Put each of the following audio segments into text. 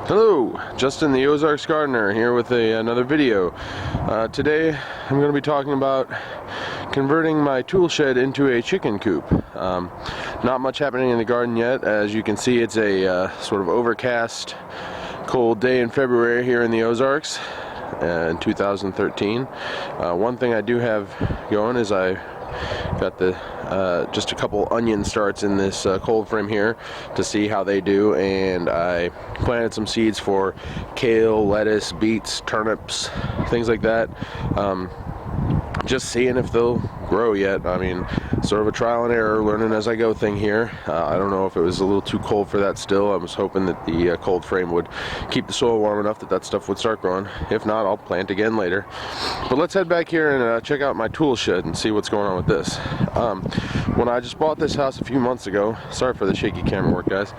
Hello, Justin the Ozarks Gardener here with another video. Today I'm going to be talking about converting my tool shed into a chicken coop. Not much happening in the garden yet. As you can see, it's a sort of overcast, cold day in February here in the Ozarks in 2013. One thing I do have going is I got just a couple onion starts in this cold frame here to see how they do, and I planted some seeds for kale, lettuce, beets, turnips, things like that. Just seeing if they'll grow yet. I mean, sort of a trial and error, learning as I go thing here. I don't know if it was a little too cold for that still. I was hoping that the cold frame would keep the soil warm enough that stuff would start growing. If not, I'll plant again later. But let's head back here and check out my tool shed and see what's going on with this. When I just bought this house a few months ago, sorry for the shaky camera work, guys,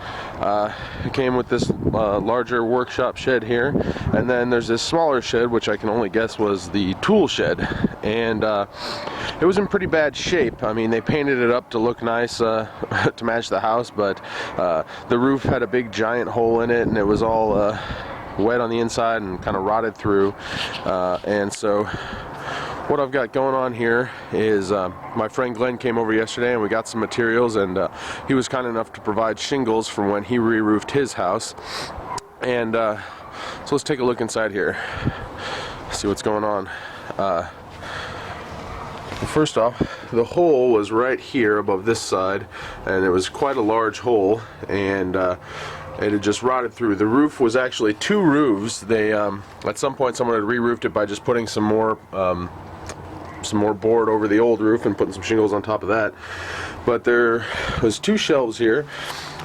it came with this larger workshop shed here, and then there's this smaller shed, which I can only guess was the tool shed, and it was in pretty bad shape. I mean, they painted it up to look nice to match the house, but the roof had a big giant hole in it, and it was all wet on the inside and kind of rotted through, and so what I've got going on here is my friend Glenn came over yesterday and we got some materials, and he was kind enough to provide shingles from when he re-roofed his house. And so let's take a look inside here, see what's going on. First off, the hole was right here above this side, and it was quite a large hole, and it had just rotted through. The roof was actually two roofs. They at some point someone had re-roofed it by just putting some more board over the old roof and putting some shingles on top of that. But there was two shelves here.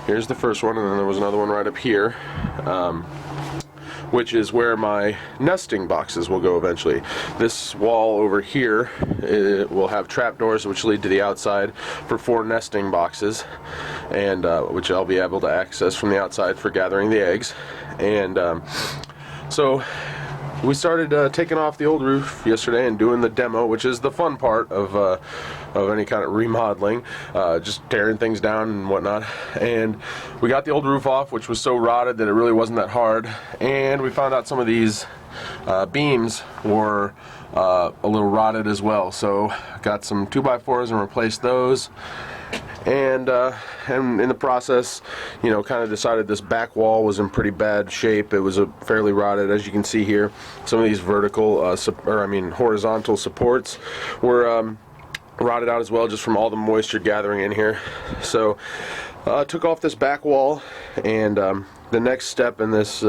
Here's the first one, and then there was another one right up here, which is where my nesting boxes will go eventually. This wall over here, it will have trap doors which lead to the outside for 4 nesting boxes, and which I'll be able to access from the outside for gathering the eggs. And so we started taking off the old roof yesterday and doing the demo, which is the fun part of any kind of remodeling, just tearing things down and whatnot. And we got the old roof off, which was so rotted that it really wasn't that hard. And we found out some of these beams were a little rotted as well. So got some 2x4s and replaced those. And in the process, you know, kind of decided this back wall was in pretty bad shape. It was fairly rotted, as you can see here. Some of these horizontal supports were rotted out as well, just from all the moisture gathering in here. So took off this back wall, and the next step in this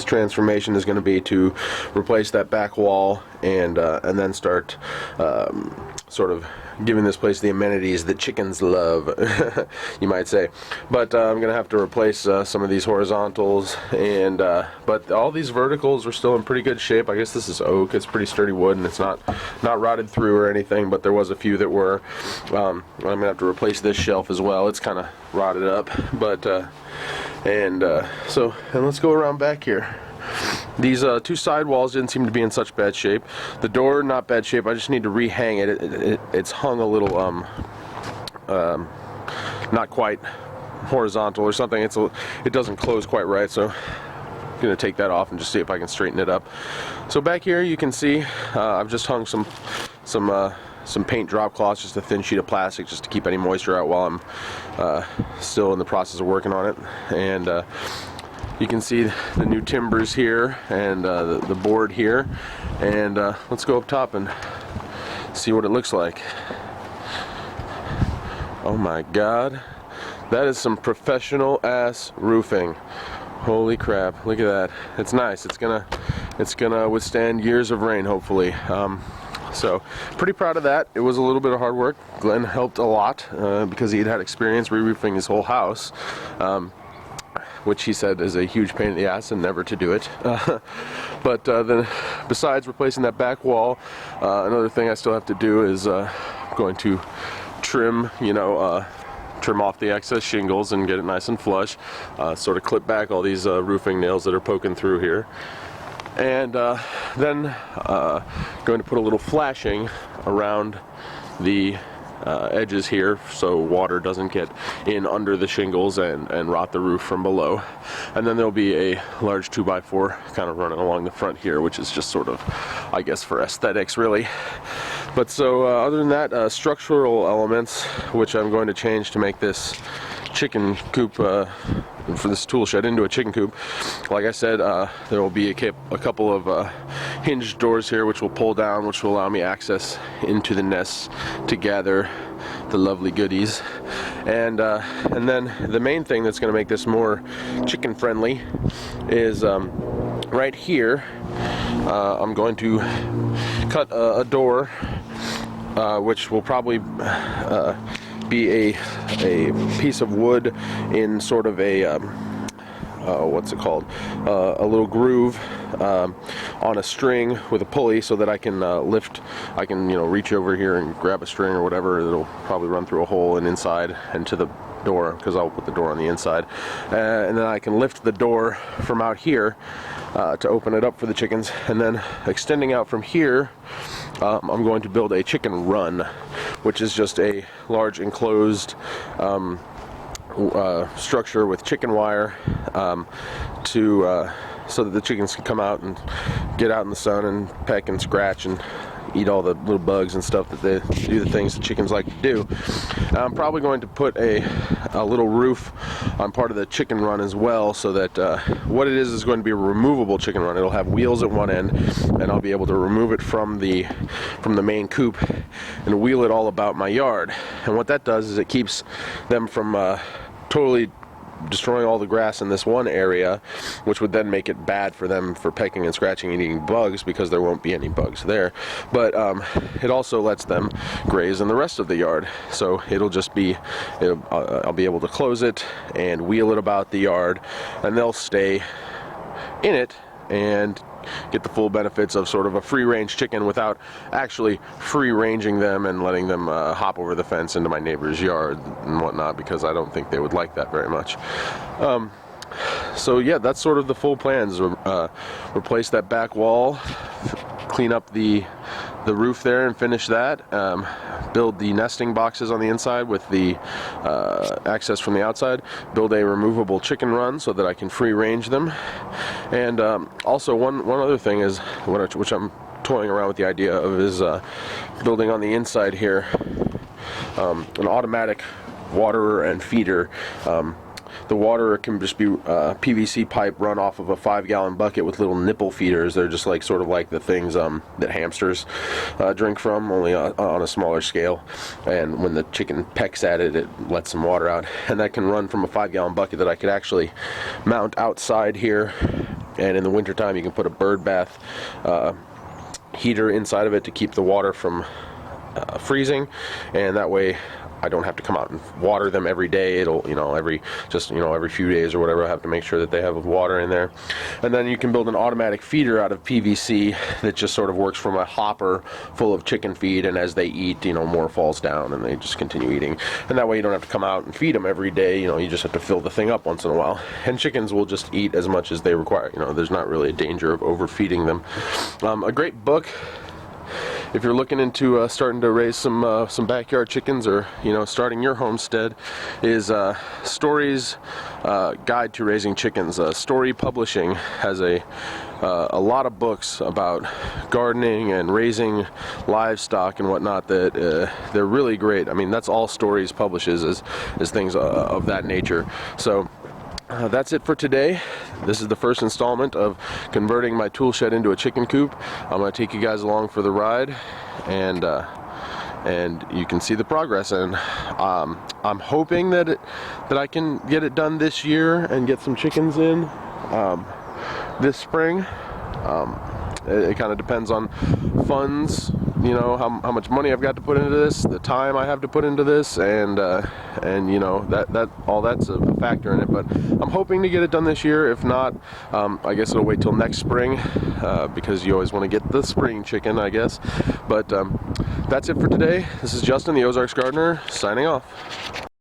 transformation is going to be to replace that back wall and then start sort of giving this place the amenities that chickens love, you might say. But I'm going to have to replace some of these horizontals, and but all these verticals are still in pretty good shape. I guess this is oak. It's pretty sturdy wood, and it's not rotted through or anything, but there was a few that were. I'm going to have to replace this shelf as well. It's kind of rotted up, but and let's go around back here. These 2 side walls didn't seem to be in such bad shape. The door, not bad shape. I just need to rehang it. It's hung a little, not quite horizontal or something. It doesn't close quite right, so I'm going to take that off and just see if I can straighten it up. So back here you can see I've just hung some paint drop cloths, just a thin sheet of plastic, just to keep any moisture out while I'm still in the process of working on it. And you can see the new timbers here and the board here, and let's go up top and see what it looks like. Oh my god, that is some professional ass roofing. Holy crap, look at that. It's nice. It's gonna withstand years of rain, hopefully. So pretty proud of that. It was a little bit of hard work. Glenn helped a lot because he had experience re-roofing his whole house, which he said is a huge pain in the ass and never to do it. But then, besides replacing that back wall, another thing I still have to do is going to trim, trim off the excess shingles and get it nice and flush. Sort of clip back all these roofing nails that are poking through here. And then going to put a little flashing around the edges here so water doesn't get in under the shingles and rot the roof from below. And then there'll be a large 2x4 kind of running along the front here, which is just sort of, I guess, for aesthetics really. But so other than that, structural elements which I'm going to change to make this chicken coop, for this tool shed into a chicken coop. Like I said, there will be a couple of hinged doors here which will pull down, which will allow me access into the nests to gather the lovely goodies. And then the main thing that's going to make this more chicken friendly is right here. I'm going to cut a door which will probably be a piece of wood in sort of a what's it called, a little groove on a string with a pulley, so that I can I can reach over here and grab a string or whatever. It'll probably run through a hole and inside and to the door, because I'll put the door on the inside, and then I can lift the door from out here to open it up for the chickens. And then extending out from here, I'm going to build a chicken run, which is just a large enclosed structure with chicken wire so that the chickens can come out and get out in the sun and peck and scratch and eat all the little bugs and stuff that they do, the things that chickens like to do. I'm probably going to put a little roof on part of the chicken run as well, so that what it is going to be a removable chicken run. It'll have wheels at one end, and I'll be able to remove it from the main coop and wheel it all about my yard. And what that does is it keeps them from totally destroying all the grass in this one area, which would then make it bad for them for pecking and scratching and eating bugs, because there won't be any bugs there. But it also lets them graze in the rest of the yard. So it'll just be, I'll be able to close it and wheel it about the yard, and they'll stay in it and get the full benefits of sort of a free-range chicken without actually free-ranging them and letting them hop over the fence into my neighbor's yard and whatnot, because I don't think they would like that very much. So yeah, that's sort of the full plans. Replace that back wall, clean up the roof there and finish that. Build the nesting boxes on the inside with the access from the outside. Build a removable chicken run so that I can free range them. And also one other thing is, which I'm toying around with the idea of, is building on the inside here an automatic waterer and feeder. The water can just be PVC pipe run off of a 5-gallon bucket with little nipple feeders. They're just like sort of like the things that hamsters drink from, only on a smaller scale. And when the chicken pecks at it, it lets some water out. And that can run from a 5-gallon bucket that I could actually mount outside here. And in the wintertime, you can put a bird bath heater inside of it to keep the water from freezing, and that way I don't have to come out and water them every day. It'll, every few days or whatever, I have to make sure that they have water in there. And then you can build an automatic feeder out of PVC that just sort of works from a hopper full of chicken feed, and as they eat, more falls down and they just continue eating. And that way you don't have to come out and feed them every day. You just have to fill the thing up once in a while. And chickens will just eat as much as they require. There's not really a danger of overfeeding them. A great book, if you're looking into starting to raise some backyard chickens, or starting your homestead, is Story's Guide to Raising Chickens. Story Publishing has a lot of books about gardening and raising livestock and whatnot that they're really great. I mean, that's all Stories publishes, is things of that nature. So that's it for today. This is the first installment of converting my tool shed into a chicken coop. I'm going to take you guys along for the ride, and you can see the progress. And I'm hoping that I can get it done this year and get some chickens in this spring. It kind of depends on funds, how much money I've got to put into this, the time I have to put into this, and that all that's a factor in it. But I'm hoping to get it done this year. If not, I guess it'll wait till next spring, because you always want to get the spring chicken, I guess. But that's it for today. This is Justin, the Ozarks Gardener, signing off.